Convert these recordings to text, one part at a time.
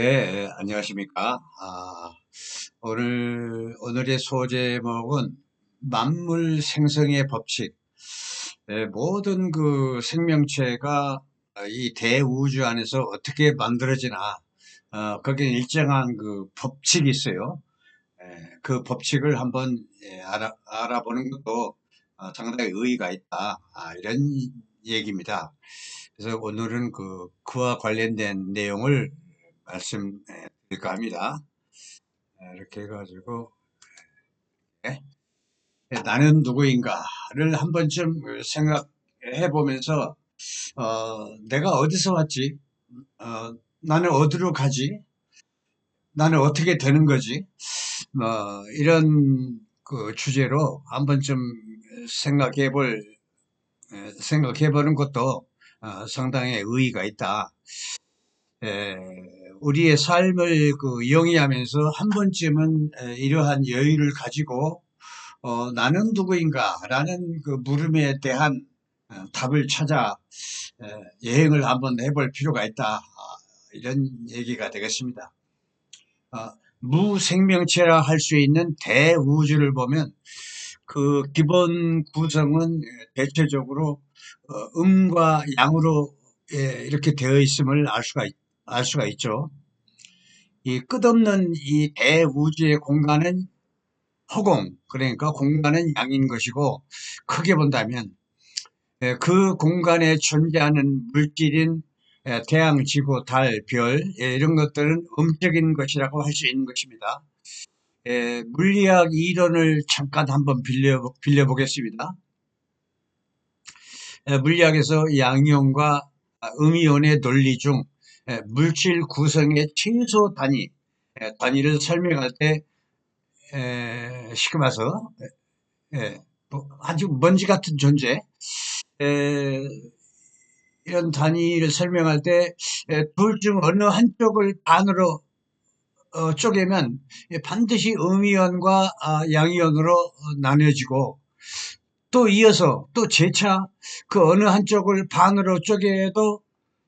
네, 안녕하십니까. 오늘의 소제목은 만물 생성의 법칙. 모든 그 생명체가 이 대우주 안에서 어떻게 만들어지나, 거기에 일정한 그 법칙이 있어요. 그 법칙을 한번 알아보는 것도 상당히 의의가 있다. 이런 얘기입니다. 그래서 오늘은 그와 관련된 내용을 말씀드릴까 합니다. 이렇게 해가지고, 예, 나는 누구인가를 한 번쯤 생각해 보면서, 내가 어디서 왔지? 나는 어디로 가지? 나는 어떻게 되는 거지? 이런 그 주제로 한 번쯤 생각해 보는 것도 상당히 의의가 있다. 에, 우리의 삶을 영위하면서 한 번쯤은 이러한 여유를 가지고 나는 누구인가라는 그 물음에 대한 답을 찾아 여행을 한번 해볼 필요가 있다. 이런 얘기가 되겠습니다. 무생명체라 할 수 있는 대우주를 보면 그 기본 구성은 대체적으로 음과 양으로 이렇게 되어 있음을 알 수가 있죠. 이 끝없는 이 대우주의 공간은 허공, 그러니까 공간은 양인 것이고, 크게 본다면 그 공간에 존재하는 물질인 태양, 지구, 달, 별 이런 것들은 음적인 것이라고 할 수 있는 것입니다. 물리학 이론을 잠깐 한번 빌려보겠습니다. 물리학에서 양이온과 음이온의 논리 중 물질 구성의 최소 단위를 설명할 때 쉽게 말해서 아주 먼지 같은 존재, 에, 이런 단위를 설명할 때 둘 중 어느 한쪽을 반으로 쪼개면 반드시 음이온과 양이온으로 나뉘어지고, 또 이어서 또 재차 그 어느 한쪽을 반으로 쪼개도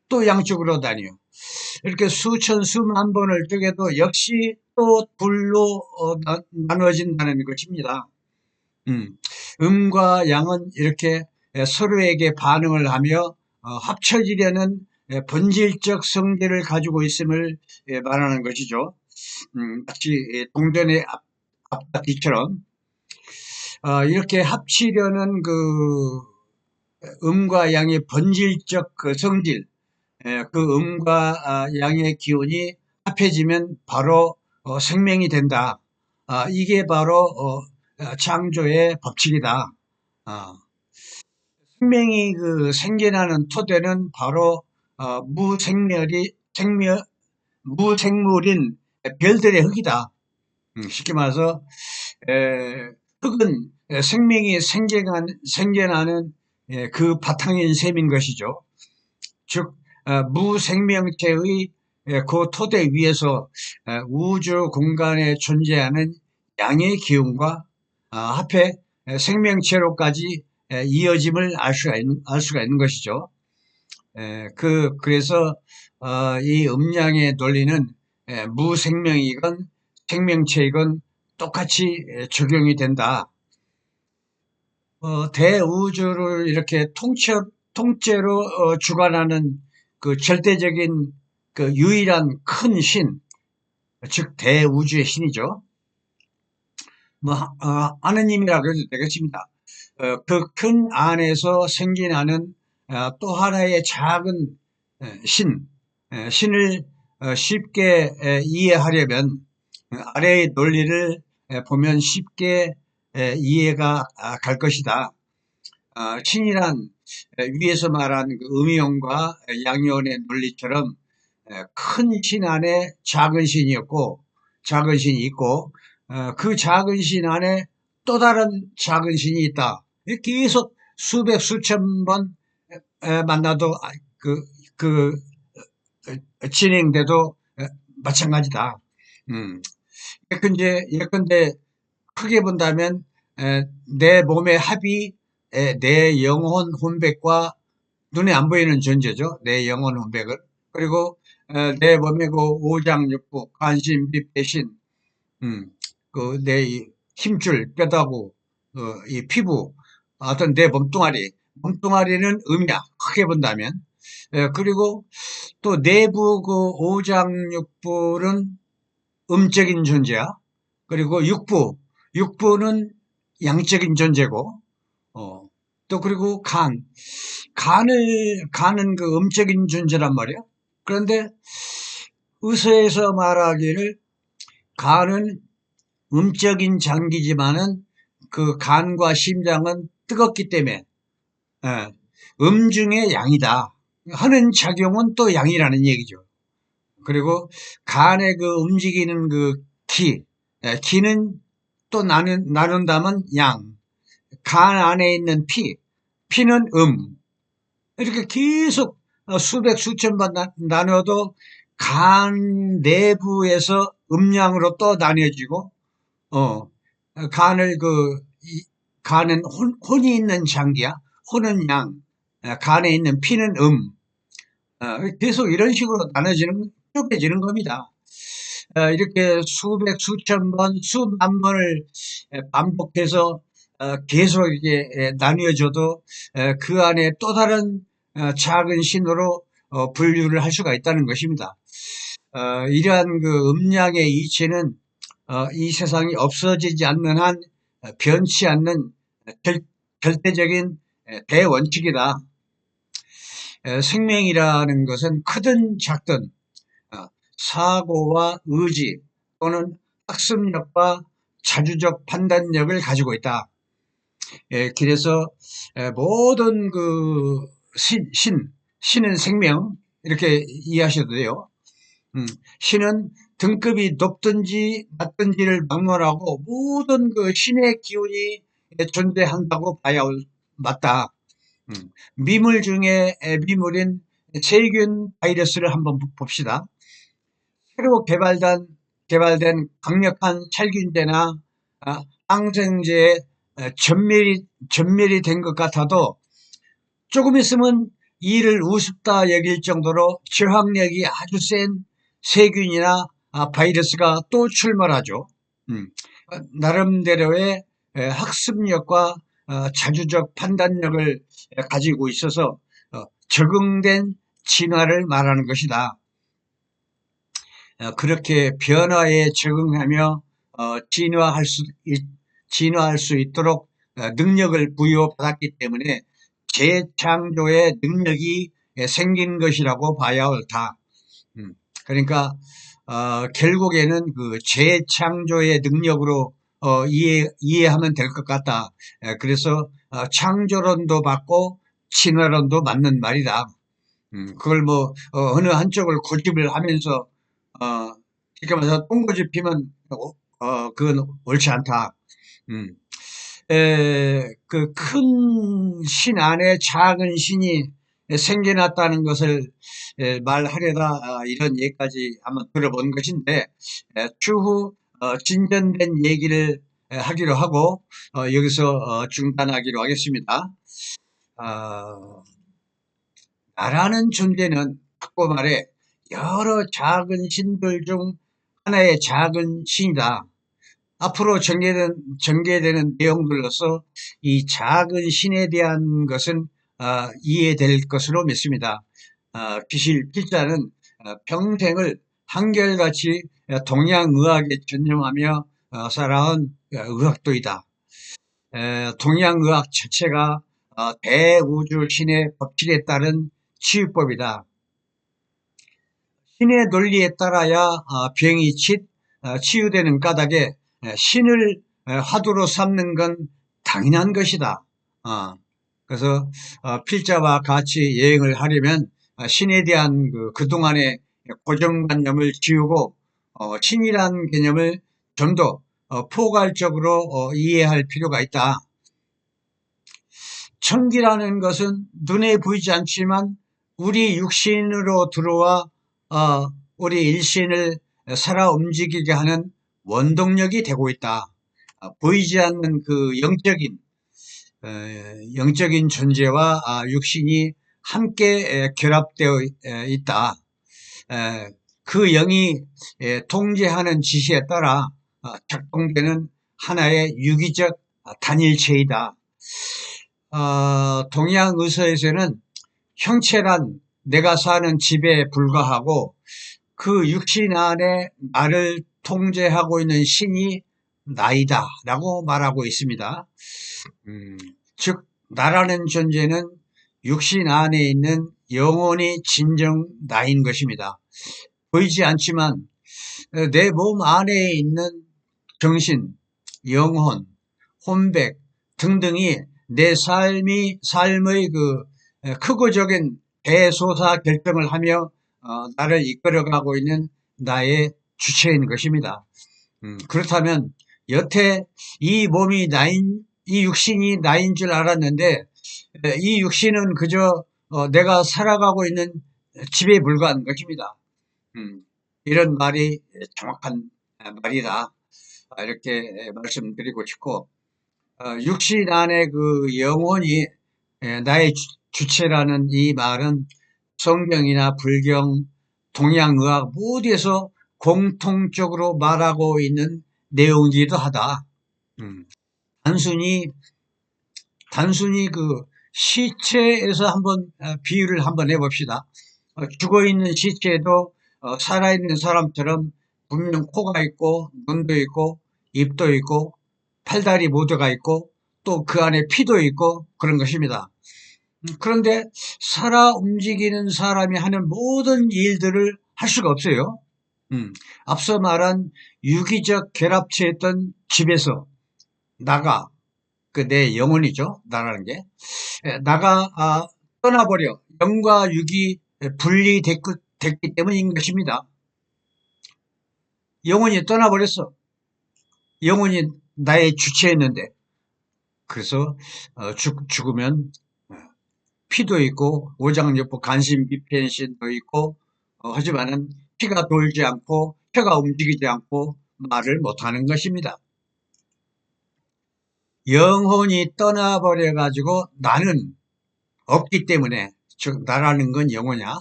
또 양쪽으로 나뉘어. 이렇게 수천 수만 번을 쪼개도 역시 또 둘로 나누어진다는 것입니다. 음과 양은 이렇게 서로에게 반응을 하며 합쳐지려는 본질적 성질을 가지고 있음을 말하는 것이죠. 마치 동전의 앞뒤처럼 이렇게 합치려는 그 음과 양의 본질적 그 성질, 그 음과 양의 기운이 합해지면 바로 생명이 된다. 이게 바로 창조의 법칙이다. 어, 생명이 생겨나는 토대는 바로 무생멸이 무생물인 별들의 흙이다. 쉽게 말해서 흙은 생명이 생겨나는 그 바탕인 셈인 것이죠. 즉 무생명체의 그 토대 위에서 우주 공간에 존재하는 양의 기운과 합해 생명체로까지 이어짐을 알 수가 있는 것이죠. 그래서 이 음양의 논리는 무생명이건 생명체이건 똑같이 적용이 된다. 대우주를 이렇게 통째로 주관하는 그 절대적인 그 유일한 큰 신, 즉 대우주의 신이죠. 하느님이라고 해도 되겠습니다. 그 큰 안에서 생겨나는 또 하나의 작은 신을 쉽게 이해하려면 아래의 논리를 보면 쉽게 이해가 갈 것이다. 신이란 위에서 말한 그 음이온과 양이온의 논리처럼 큰 신 안에 작은 신이 있고 그 작은 신 안에 또 다른 작은 신이 있다. 이렇게 계속 수백 수천 번 만나도 그 진행돼도 마찬가지다. 음. 예컨대 크게 본다면 내 몸의 합이 내 영혼 혼백과 눈에 안 보이는 존재죠. 내 영혼 혼백을. 그리고 내 몸의 그 오장육부, 간신비, 배신, 내 힘줄, 뼈다구, 이 피부, 어떤 내 몸뚱아리는 음이야. 크게 본다면. 그리고 또 내부 그 오장육부는 음적인 존재야. 그리고 육부는 양적인 존재고, 또 그리고 간은 그 음적인 존재란 말이야. 그런데 의서에서 말하기를 간은 음적인 장기지만은 그 간과 심장은 뜨겁기 때문에 예, 중에 양이다 하는 작용은 또 양이라는 얘기죠. 그리고 간의 그 움직이는 그 기는 또 나눈다면 양, 간 안에 있는 피는 이렇게 계속 수백 수천 번 나눠도 간 내부에서 음양으로 또 나뉘어지고 어, 간을 간은 혼이 있는 장기야. 혼은 양, 간에 있는 피는 계속 이런 식으로 쪼개지는 겁니다. 이렇게 수백, 수천 번, 수만 번을 반복해서 계속 이게 나뉘어져도 그 안에 또 다른 작은 신호로 분류를 할 수가 있다는 것입니다. 이러한 그 음양의 이치는 이 세상이 없어지지 않는 한 변치 않는 절대적인 대원칙이다. 생명이라는 것은 크든 작든 사고와 의지 또는 학습력과 자주적 판단력을 가지고 있다. 그래서 모든 그 신은 생명 이렇게 이해하셔도 돼요. 신은 등급이 높든지 낮든지를 막론하고 모든 그 신의 기운이 존재한다고 봐야 맞다. 미물 중에 미물인 세균 바이러스를 한번 봅시다. 새로 개발된 강력한 살균제나 항생제에 전멸이 된 것 같아도 조금 있으면 이를 우습다 여길 정도로 저항력이 아주 센 세균이나 바이러스가 또 출몰하죠. 나름대로의 학습력과 자주적 판단력을 가지고 있어서 적응된 진화를 말하는 것이다. 그렇게 변화에 적응하며 진화할 수 있도록 능력을 부여받았기 때문에 재창조의 능력이 생긴 것이라고 봐야 옳다. 그러니까 결국에는 그 재창조의 능력으로 이해하면 될 것 같다. 그래서 창조론도 맞고 진화론도 맞는 말이다. 그걸 뭐 어느 한쪽을 고집을 하면서 이렇게 말해서 똥고집 피면 그건 옳지 않다. 그 큰 신 안에 작은 신이 생겨났다는 것을 말하려다 이런 얘기까지 한번 들어본 것인데 추후 진전된 얘기를 하기로 하고 여기서 중단하기로 하겠습니다. 나라는 존재는 바꿔 말해 여러 작은 신들 중 하나의 작은 신이다. 앞으로 전개되는 내용들로서 이 작은 신에 대한 것은 이해될 것으로 믿습니다. 필자는 평생을 한결같이 동양의학에 전념하며 살아온 의학도이다. 동양의학 자체가 대우주 신의 법칙에 따른 치유법이다. 신의 논리에 따라야 병이 치유되는 까닭에 신을 화두로 삼는 건 당연한 것이다. 그래서 필자와 같이 여행을 하려면 신에 대한 그동안의 고정관념을 지우고 신이라는 개념을 좀 더 포괄적으로 이해할 필요가 있다. 천기라는 것은 눈에 보이지 않지만 우리 육신으로 들어와 우리 일신을 살아 움직이게 하는 원동력이 되고 있다. 보이지 않는 그 영적인 존재와 육신이 함께 결합되어 있다. 그 영이 통제하는 지시에 따라 작동되는 하나의 유기적 단일체이다. 동양 의서에서는 형체란 내가 사는 집에 불과하고 그 육신 안에 나를 통제하고 있는 신이 나이다 라고 말하고 있습니다. 즉 나라는 존재는 육신 안에 있는 영혼이 진정 나인 것입니다. 보이지 않지만 내 몸 안에 있는 정신, 영혼, 혼백 등등이 내 삶의 그 크고적인 대소사 결정을 하며 나를 이끌어가고 있는 나의 주체인 것입니다. 그렇다면 여태 이 몸이 나인, 이 육신이 나인 줄 알았는데 이 육신은 그저 내가 살아가고 있는 집에 불과한 것입니다. 이런 말이 정확한 말이다. 이렇게 말씀드리고 싶고, 육신 안에 그 영혼이 나의 주체라는 이 말은 성경이나 불경, 동양의학 모두에서 공통적으로 말하고 있는 내용이기도 하다. 단순히 그 시체에서 한번 비유를 한번 해봅시다. 죽어있는 시체에도 살아있는 사람처럼 분명 코가 있고 눈도 있고 입도 있고 팔다리 모두가 있고 또 그 안에 피도 있고 그런 것입니다. 그런데 살아 움직이는 사람이 하는 모든 일들을 할 수가 없어요. 앞서 말한 유기적 결합체였던 집에서 나가, 그 내 영혼이죠. 나라는 게. 나가 떠나버려. 영과 육이 분리됐기 때문인 것입니다. 영혼이 떠나버렸어. 영혼이 나의 주체였는데. 그래서 죽으면 피도 있고 오장육부 간신비변신도 있고 하지만은 피가 돌지 않고 혀가 움직이지 않고 말을 못하는 것입니다. 영혼이 떠나버려 가지고 나는 없기 때문에, 즉 나라는 건 영혼이야.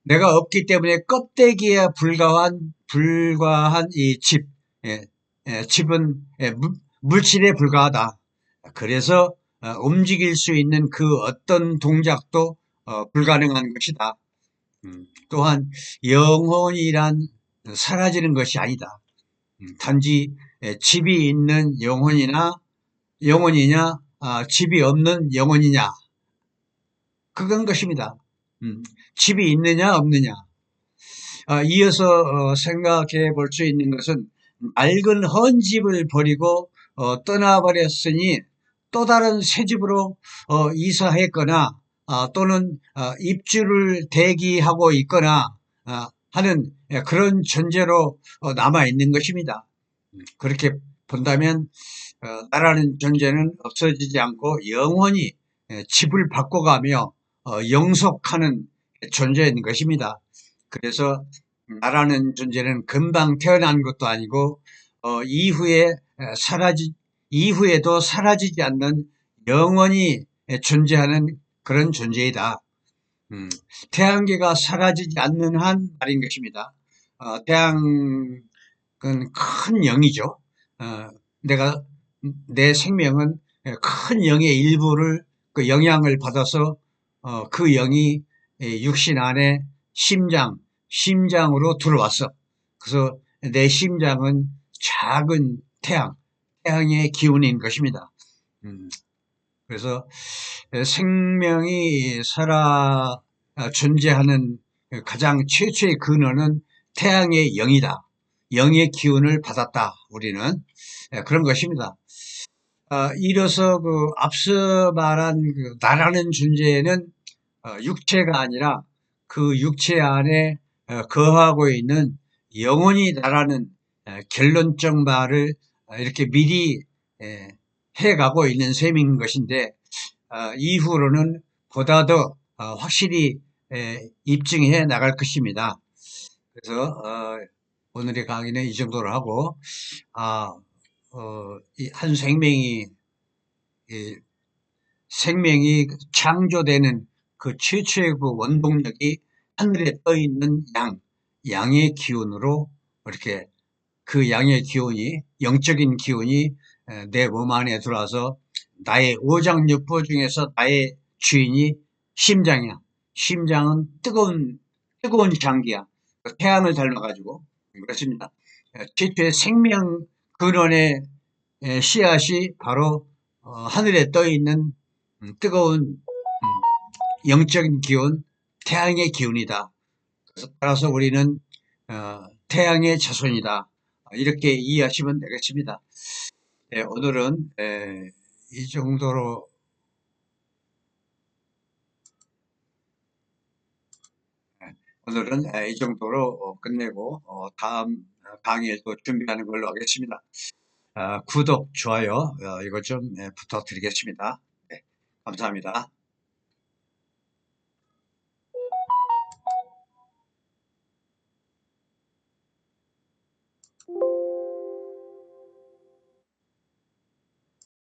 내가 없기 때문에 껍데기에 불과한 이 집, 집은 물질에 불과하다. 그래서 움직일 수 있는 그 어떤 동작도 불가능한 것이다. 또한 영혼이란 사라지는 것이 아니다. 단지 집이 있는 영혼이냐 집이 없는 영혼이냐 그건 것입니다. 집이 있느냐 없느냐. 이어서 생각해 볼 수 있는 것은 낡은 헌 집을 버리고 떠나버렸으니 또 다른 새 집으로 이사했거나 또는 입주를 대기하고 있거나 하는 그런 존재로 남아 있는 것입니다. 그렇게 본다면 나라는 존재는 없어지지 않고 영원히 집을 바꿔가며 영속하는 존재인 것입니다. 그래서 나라는 존재는 금방 태어난 것도 아니고 이후에도 사라지지 않는 영원히 존재하는 그런 존재이다. 태양계가 사라지지 않는 한 말인 것입니다. 태양은 큰 영이죠. 내 생명은 큰 영의 일부를 그 영향을 받아서 그 영이 육신 안에 심장으로 들어왔어. 그래서 내 심장은 작은 태양의 기운인 것입니다. 그래서 생명이 존재하는 가장 최초의 근원은 태양의 영이다. 영의 기운을 받았다. 우리는 그런 것입니다. 이로써 그 앞서 말한 그 나라는 존재는 육체가 아니라 그 육체 안에 거하고 있는 영혼이 나라는 결론적 말을 이렇게 미리 해가고 있는 셈인 것인데 이후로는 보다 더 확실히 입증해 나갈 것입니다. 그래서 오늘의 강의는 이 정도로 하고 한 생명이 창조되는 그 최초의 그 원동력이 하늘에 떠 있는 양의 기운으로 이렇게 그 양의 기운이, 영적인 기운이 내 몸 안에 들어와서 나의 오장육부 중에서 나의 주인이 심장이야. 심장은 뜨거운 장기야. 태양을 닮아가지고 그렇습니다. 최초의 생명 근원의 씨앗이 바로 하늘에 떠 있는 뜨거운 영적인 기운, 태양의 기운이다. 따라서 우리는 태양의 자손이다. 이렇게 이해하시면 되겠습니다. 오늘은 이 정도로 끝내고 다음 강의를 또 준비하는 걸로 하겠습니다. 구독, 좋아요 이것 좀 부탁드리겠습니다. 네, 감사합니다.